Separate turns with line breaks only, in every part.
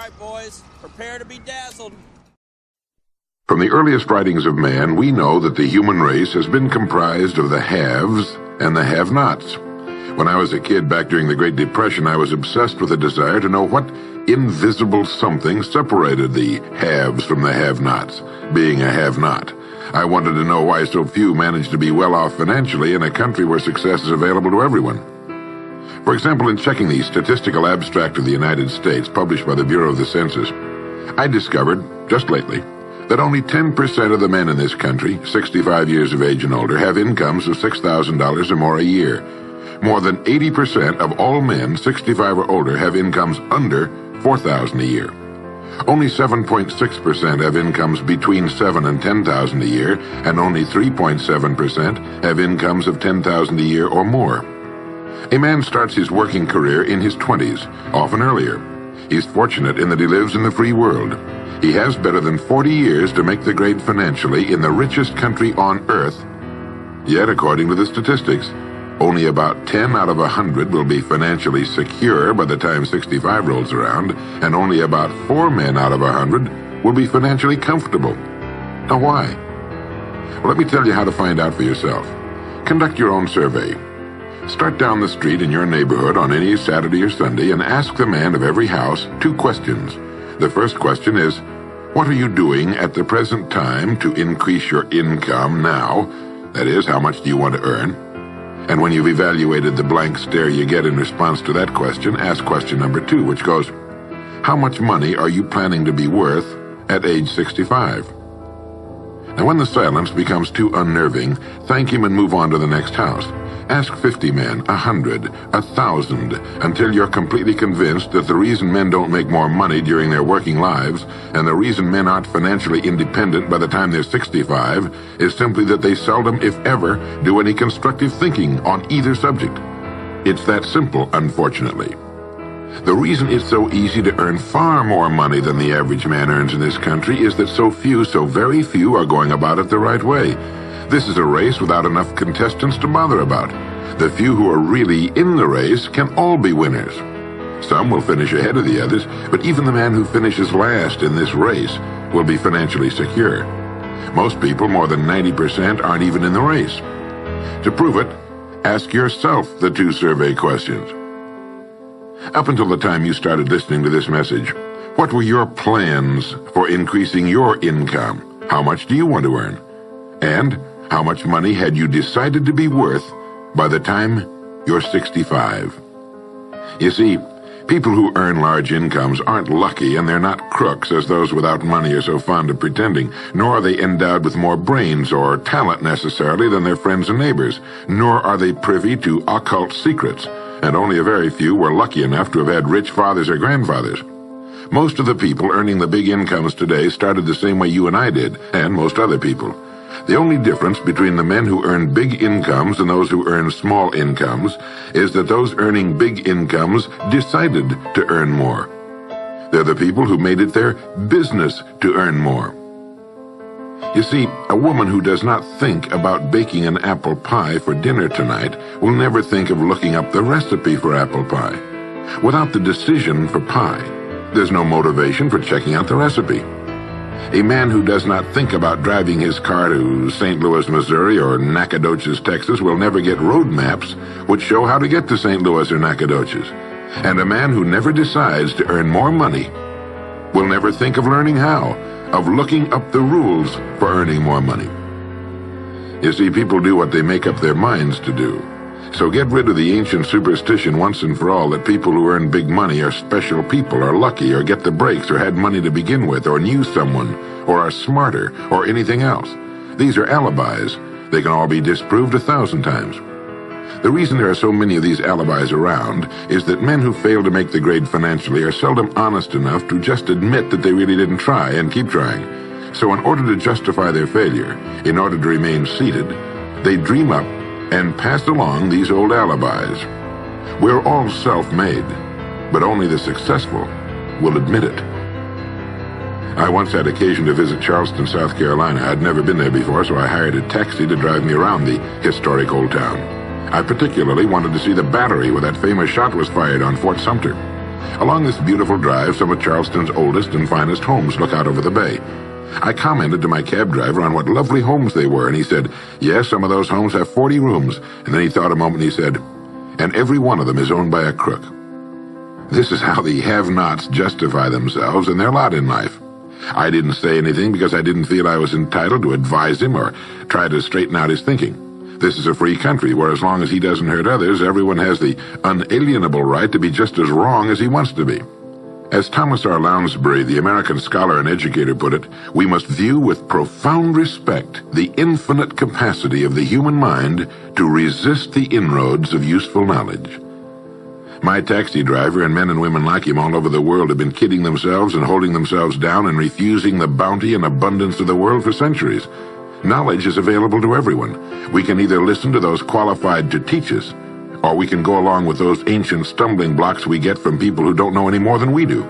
right, boys. Prepare to be dazzled.
From the earliest writings of man, we know that the human race has been comprised of the haves and the have-nots. When I was a kid back during the Great Depression, I was obsessed with a desire to know what invisible something separated the haves from the have-nots, being a have-not. I wanted to know why so few managed to be well off financially in a country where success is available to everyone. For example, in checking the Statistical Abstract of the United States, published by the Bureau of the Census, I discovered, just lately, that only 10% of the men in this country, 65 years of age and older, have incomes of $6,000 or more a year. More than 80% of all men 65 or older have incomes under $4,000 a year. Only 7.6% have incomes between $7,000 and $10,000 a year, and only 3.7% have incomes of $10,000 a year or more. A man starts his working career in his 20s, often earlier. He's fortunate in that he lives in the free world. He has better than 40 years to make the grade financially in the richest country on earth. Yet, according to the statistics, only about 10 out of 100 will be financially secure by the time 65 rolls around, and only about 4 men out of 100 will be financially comfortable. Now, why? Well, let me tell you how to find out for yourself. Conduct your own survey. Start down the street in your neighborhood on any Saturday or Sunday and ask the man of every house 2 questions. The first question is, what are you doing at the present time to increase your income now? That is, how much do you want to earn? And when you've evaluated the blank stare you get in response to that question, ask question number 2, which goes, how much money are you planning to be worth at age 65? Now, when the silence becomes too unnerving, thank him and move on to the next house. Ask 50 men, 100, 1,000, until you're completely convinced that the reason men don't make more money during their working lives, and the reason men aren't financially independent by the time they're 65, is simply that they seldom, if ever, do any constructive thinking on either subject. It's that simple, unfortunately. The reason it's so easy to earn far more money than the average man earns in this country is that so very few, are going about it the right way. This is a race without enough contestants to bother about. The few who are really in the race can all be winners. Some will finish ahead of the others, but even the man who finishes last in this race will be financially secure. Most people, more than 90%, aren't even in the race. To prove it, ask yourself the 2 survey questions. Up until the time you started listening to this message, what were your plans for increasing your income? How much do you want to earn? And how much money had you decided to be worth by the time you're 65? You see, people who earn large incomes aren't lucky, and they're not crooks as those without money are so fond of pretending, nor are they endowed with more brains or talent necessarily than their friends and neighbors, nor are they privy to occult secrets, and only a very few were lucky enough to have had rich fathers or grandfathers. Most of the people earning the big incomes today started the same way you and I did, and most other people. The only difference between the men who earn big incomes and those who earn small incomes is that those earning big incomes decided to earn more. They're the people who made it their business to earn more. You see, a woman who does not think about baking an apple pie for dinner tonight will never think of looking up the recipe for apple pie. Without the decision for pie, there's no motivation for checking out the recipe. A man who does not think about driving his car to St. Louis, Missouri or Nacogdoches, Texas will never get road maps which show how to get to St. Louis or Nacogdoches. And a man who never decides to earn more money will never think of learning how, of looking up the rules for earning more money. You see, people do what they make up their minds to do. So get rid of the ancient superstition once and for all that people who earn big money are special people, or lucky, or get the breaks, or had money to begin with, or knew someone, or are smarter, or anything else. These are alibis. They can all be disproved 1,000 times. The reason there are so many of these alibis around is that men who fail to make the grade financially are seldom honest enough to just admit that they really didn't try and keep trying. So in order to justify their failure, in order to remain seated, they dream up and pass along these old alibis. We're all self-made, but only the successful will admit it. I once had occasion to visit Charleston, South Carolina. I'd never been there before, so I hired a taxi to drive me around the historic old town. I particularly wanted to see the battery where that famous shot was fired on Fort Sumter. Along this beautiful drive, some of Charleston's oldest and finest homes look out over the bay. I commented to my cab driver on what lovely homes they were, and he said, yes, some of those homes have 40 rooms. And then he thought a moment and he said, and every one of them is owned by a crook. This is how the have-nots justify themselves and their lot in life. I didn't say anything because I didn't feel I was entitled to advise him or try to straighten out his thinking. This is a free country where as long as he doesn't hurt others, everyone has the unalienable right to be just as wrong as he wants to be. As Thomas R. Lounsbury, the American scholar and educator, put it, we must view with profound respect the infinite capacity of the human mind to resist the inroads of useful knowledge. My taxi driver and men and women like him all over the world have been kidding themselves and holding themselves down and refusing the bounty and abundance of the world for centuries. Knowledge is available to everyone. We can either listen to those qualified to teach us, or we can go along with those ancient stumbling blocks we get from people who don't know any more than we do.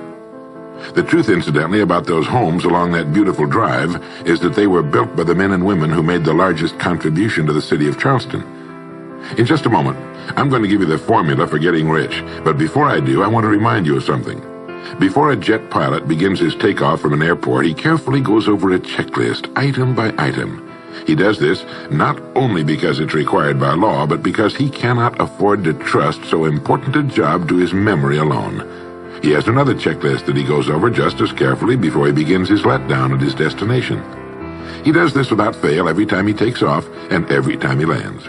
The truth, incidentally, about those homes along that beautiful drive is that they were built by the men and women who made the largest contribution to the city of Charleston. In just a moment, I'm going to give you the formula for getting rich, but before I do, I want to remind you of something. Before a jet pilot begins his takeoff from an airport, he carefully goes over a checklist, item by item. He does this not only because it's required by law, but because he cannot afford to trust so important a job to his memory alone. He has another checklist that he goes over just as carefully before he begins his letdown at his destination. He does this without fail every time he takes off and every time he lands.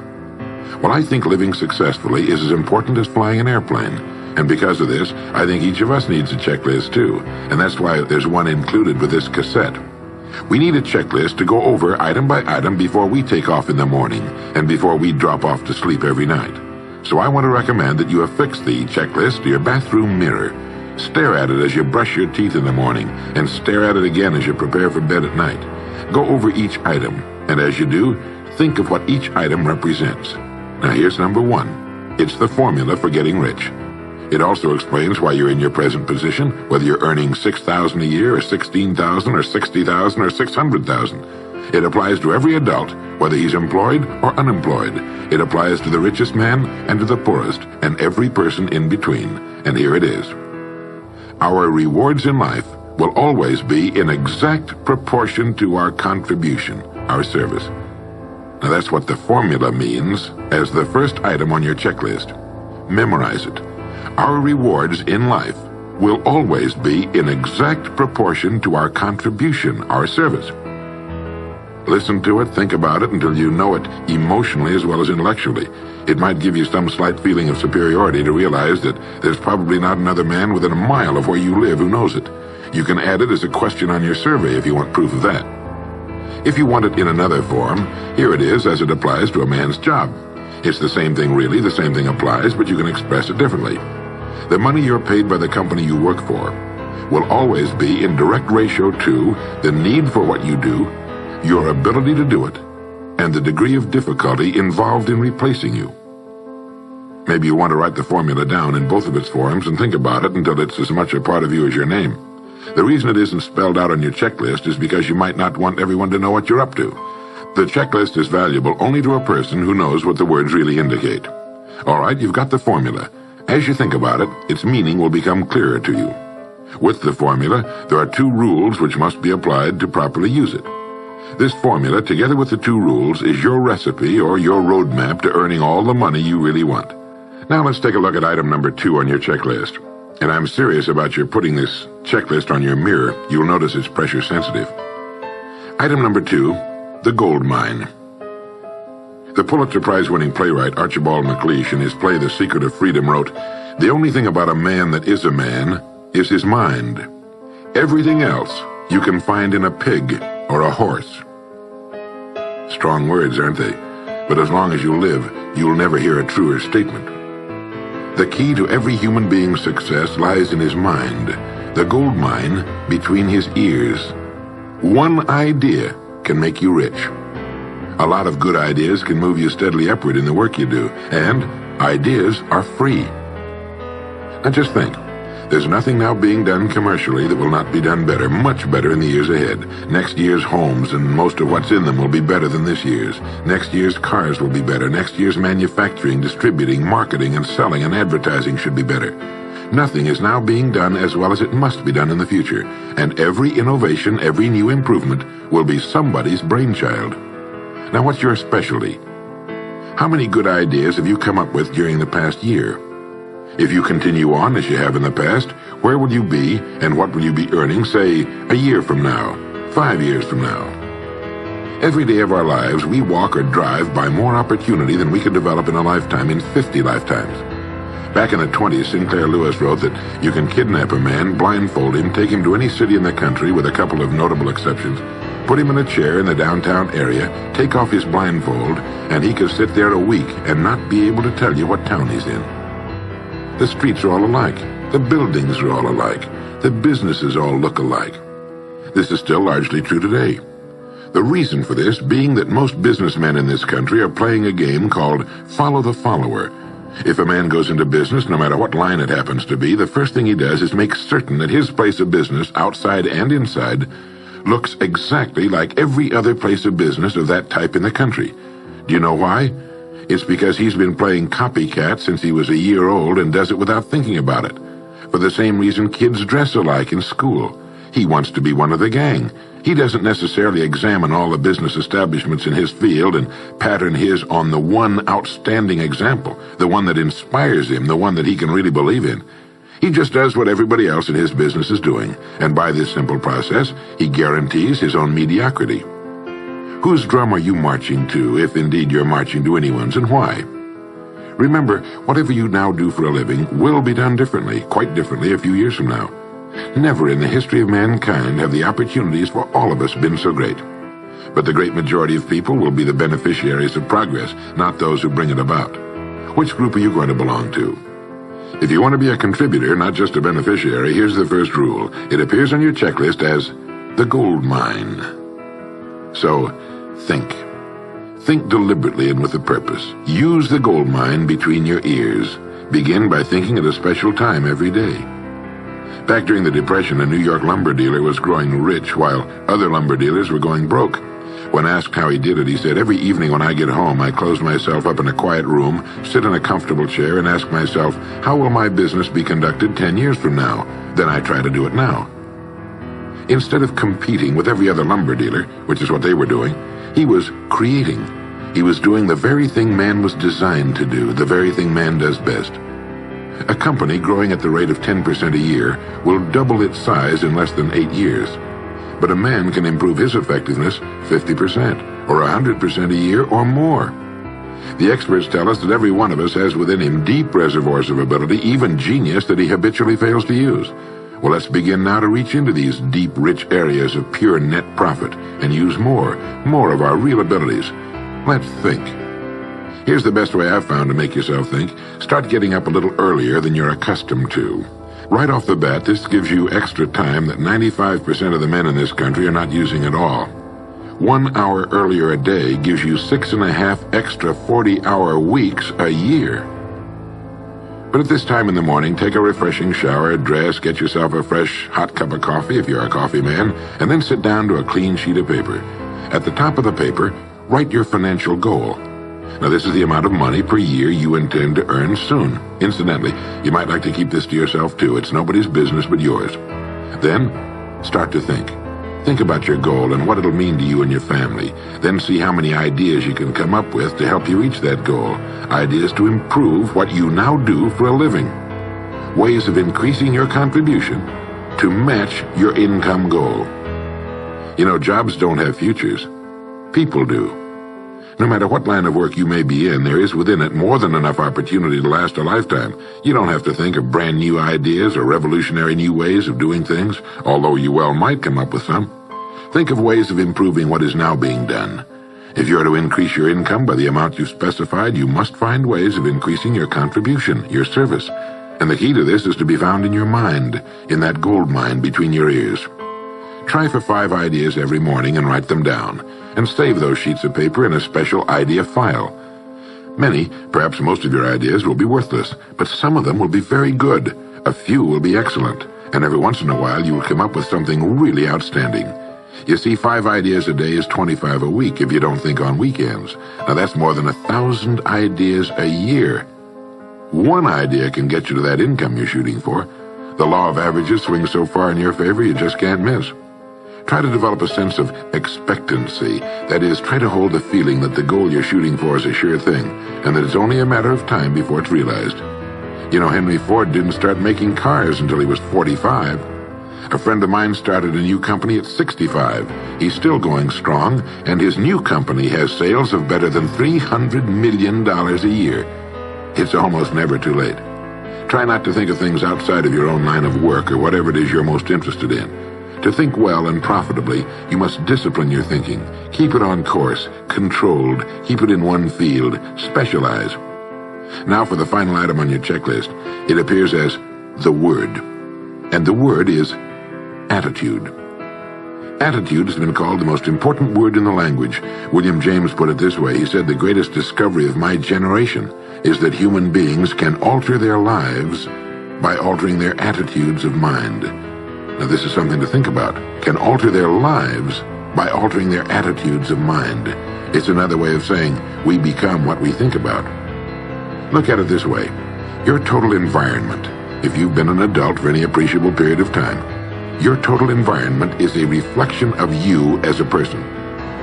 Well, I think living successfully is as important as flying an airplane. And because of this, I think each of us needs a checklist too. And that's why there's one included with this cassette. We need a checklist to go over item by item before we take off in the morning and before we drop off to sleep every night. So I want to recommend that you affix the checklist to your bathroom mirror. Stare at it as you brush your teeth in the morning and stare at it again as you prepare for bed at night. Go over each item, and as you do, think of what each item represents. Now here's number one. It's the formula for getting rich. It also explains why you're in your present position, whether you're earning $6,000 a year or $16,000 or $60,000 or $600,000. It applies to every adult, whether he's employed or unemployed. It applies to the richest man and to the poorest, and every person in between. And here it is. Our rewards in life will always be in exact proportion to our contribution, our service. Now that's what the formula means as the first item on your checklist. Memorize it. Our rewards in life will always be in exact proportion to our contribution, our service. Listen to it, think about it until you know it emotionally as well as intellectually. It might give you some slight feeling of superiority to realize that there's probably not another man within a mile of where you live who knows it. You can add it as a question on your survey if you want proof of that. If you want it in another form, here it is as it applies to a man's job. It's the same thing really, the same thing applies, but you can express it differently. The money you're paid by the company you work for will always be in direct ratio to the need for what you do, your ability to do it, and the degree of difficulty involved in replacing you. Maybe you want to write the formula down in both of its forms and think about it until it's as much a part of you as your name. The reason it isn't spelled out on your checklist is because you might not want everyone to know what you're up to. The checklist is valuable only to a person who knows what the words really indicate. All right, you've got the formula. As you think about it, its meaning will become clearer to you. With the formula, there are two rules which must be applied to properly use it. This formula, together with the two rules, is your recipe or your roadmap to earning all the money you really want. Now let's take a look at item number 2 on your checklist. And I'm serious about your putting this checklist on your mirror. You'll notice it's pressure sensitive. Item number 2, the gold mine. The Pulitzer Prize-winning playwright Archibald MacLeish in his play The Secret of Freedom wrote, "The only thing about a man that is a man is his mind. Everything else you can find in a pig or a horse." Strong words, aren't they? But as long as you live, you'll never hear a truer statement. The key to every human being's success lies in his mind, the gold mine between his ears. One idea can make you rich. A lot of good ideas can move you steadily upward in the work you do, and ideas are free. Now just think, there's nothing now being done commercially that will not be done better, much better in the years ahead. Next year's homes and most of what's in them will be better than this year's. Next year's cars will be better. Next year's manufacturing, distributing, marketing, and selling and advertising should be better. Nothing is now being done as well as it must be done in the future, and every innovation, every new improvement will be somebody's brainchild. Now, what's your specialty? How many good ideas have you come up with during the past year? If you continue on as you have in the past, where will you be and what will you be earning, say, a year from now, 5 years from now? Every day of our lives, we walk or drive by more opportunity than we could develop in a lifetime, in 50 lifetimes. Back in the 20s, Sinclair Lewis wrote that you can kidnap a man, blindfold him, take him to any city in the country with a couple of notable exceptions, put him in a chair in the downtown area, take off his blindfold, and he could sit there a week and not be able to tell you what town he's in. The streets are all alike. The buildings are all alike. The businesses all look alike. This is still largely true today. The reason for this being that most businessmen in this country are playing a game called follow the follower. If a man goes into business, no matter what line it happens to be, the first thing he does is make certain that his place of business, outside and inside, looks exactly like every other place of business of that type in the country. Do you know why? It's because he's been playing copycat since he was a year old and does it without thinking about it. For the same reason kids dress alike in school. He wants to be one of the gang. He doesn't necessarily examine all the business establishments in his field and pattern his on the one outstanding example, the one that inspires him, the one that he can really believe in. He just does what everybody else in his business is doing, and by this simple process, he guarantees his own mediocrity. Whose drum are you marching to, if indeed you're marching to anyone's, and why? Remember, whatever you now do for a living will be done differently, quite differently a few years from now. Never in the history of mankind have the opportunities for all of us been so great. But the great majority of people will be the beneficiaries of progress, not those who bring it about. Which group are you going to belong to? If you want to be a contributor, not just a beneficiary, here's the first rule. It appears on your checklist as the gold mine. So, think. Think deliberately and with a purpose. Use the gold mine between your ears. Begin by thinking at a special time every day. Back during the Depression, a New York lumber dealer was growing rich while other lumber dealers were going broke. When asked how he did it, he said, "Every evening when I get home, I close myself up in a quiet room, sit in a comfortable chair, and ask myself, how will my business be conducted 10 years from now? Then I try to do it now." Instead of competing with every other lumber dealer, which is what they were doing, he was creating. He was doing the very thing man was designed to do, the very thing man does best. A company growing at the rate of 10% a year will double its size in less than 8 years. But a man can improve his effectiveness 50% or 100% a year or more. The experts tell us that every one of us has within him deep reservoirs of ability, even genius, that he habitually fails to use. Well, let's begin now to reach into these deep, rich areas of pure net profit and use more of our real abilities. Let's think. Here's the best way I've found to make yourself think. Start getting up a little earlier than you're accustomed to. Right off the bat, this gives you extra time that 95% of the men in this country are not using at all. 1 hour earlier a day gives you 6.5 extra 40-hour weeks a year. But at this time in the morning, take a refreshing shower, dress, get yourself a fresh, hot cup of coffee if you're a coffee man, and then sit down to a clean sheet of paper. At the top of the paper, write your financial goal. Now, this is the amount of money per year you intend to earn soon. Incidentally, you might like to keep this to yourself, too. It's nobody's business but yours. Then, start to think. Think about your goal and what it'll mean to you and your family. Then see how many ideas you can come up with to help you reach that goal. Ideas to improve what you now do for a living. Ways of increasing your contribution to match your income goal. You know, jobs don't have futures. People do. No matter what line of work you may be in, there is within it more than enough opportunity to last a lifetime. You don't have to think of brand new ideas or revolutionary new ways of doing things, although you well might come up with some. Think of ways of improving what is now being done. If you are to increase your income by the amount you've specified, you must find ways of increasing your contribution, your service. And the key to this is to be found in your mind, in that gold mine between your ears. Try for 5 ideas every morning and write them down, and save those sheets of paper in a special idea file. Many, perhaps most of your ideas will be worthless, but some of them will be very good. A few will be excellent, and every once in a while you will come up with something really outstanding. You see, 5 ideas a day is 25 a week if you don't think on weekends. Now that's more than 1,000 ideas a year. One idea can get you to that income you're shooting for. The law of averages swings so far in your favor you just can't miss. Try to develop a sense of expectancy. That is, try to hold the feeling that the goal you're shooting for is a sure thing, and that it's only a matter of time before it's realized. You know, Henry Ford didn't start making cars until he was 45. A friend of mine started a new company at 65. He's still going strong, and his new company has sales of better than $300 million a year. It's almost never too late. Try not to think of things outside of your own line of work or whatever it is you're most interested in. To think well and profitably, you must discipline your thinking. Keep it on course, controlled, keep it in one field, specialize. Now for the final item on your checklist. It appears as the word. And the word is attitude. Attitude has been called the most important word in the language. William James put it this way. He said, "The greatest discovery of my generation is that human beings can alter their lives by altering their attitudes of mind." Now this is something to think about. Can alter their lives by altering their attitudes of mind. It's another way of saying we become what we think about. Look at it this way. Your total environment, if you've been an adult for any appreciable period of time, your total environment is a reflection of you as a person.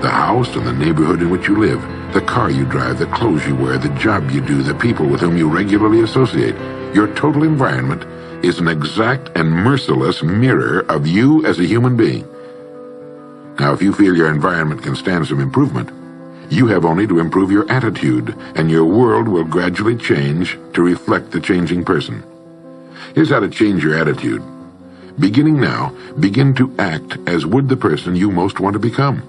The house and the neighborhood in which you live, the car you drive, the clothes you wear, the job you do, the people with whom you regularly associate. Your total environment is an exact and merciless mirror of you as a human being. Now, if you feel your environment can stand some improvement, you have only to improve your attitude, and your world will gradually change to reflect the changing person. Here's how to change your attitude. Beginning now, begin to act as would the person you most want to become.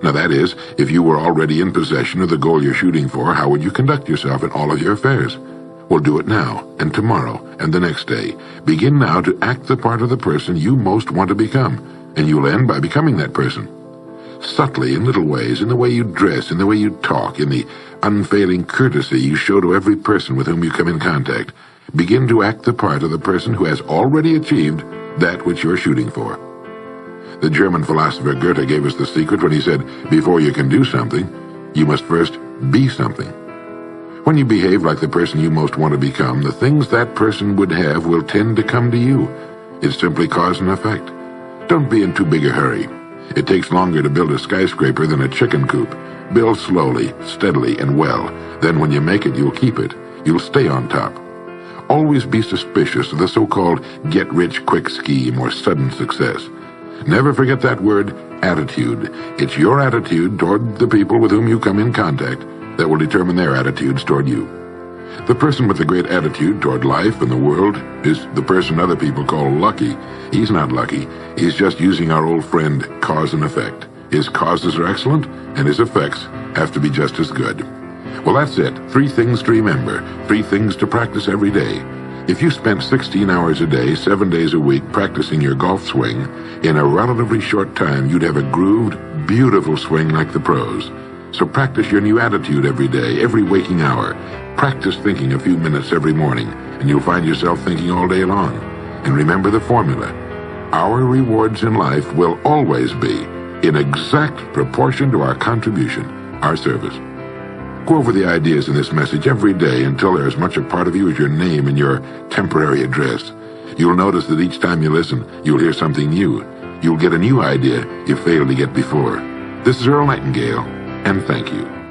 Now that is, if you were already in possession of the goal you're shooting for, how would you conduct yourself in all of your affairs? Well, do it now, and tomorrow, and the next day. Begin now to act the part of the person you most want to become, and you'll end by becoming that person. Subtly, in little ways, in the way you dress, in the way you talk, in the unfailing courtesy you show to every person with whom you come in contact, begin to act the part of the person who has already achieved that which you're shooting for. The German philosopher Goethe gave us the secret when he said, before you can do something, you must first be something. When you behave like the person you most want to become, the things that person would have will tend to come to you. It's simply cause and effect. Don't be in too big a hurry. It takes longer to build a skyscraper than a chicken coop. Build slowly, steadily, and well. Then when you make it, you'll keep it. You'll stay on top. Always be suspicious of the so-called get-rich-quick scheme or sudden success. Never forget that word, attitude. It's your attitude toward the people with whom you come in contact that will determine their attitudes toward you. The person with a great attitude toward life and the world is the person other people call lucky. He's not lucky. He's just using our old friend, cause and effect. His causes are excellent, and his effects have to be just as good. Well, that's it. 3 things to remember. 3 things to practice every day. If you spent 16 hours a day, 7 days a week practicing your golf swing, in a relatively short time you'd have a grooved, beautiful swing like the pros. So practice your new attitude every day, every waking hour. Practice thinking a few minutes every morning, and you'll find yourself thinking all day long. And remember the formula. Our rewards in life will always be in exact proportion to our contribution, our service. Go over the ideas in this message every day until they're as much a part of you as your name and your temporary address. You'll notice that each time you listen, you'll hear something new. You'll get a new idea you failed to get before. This is Earl Nightingale, and thank you.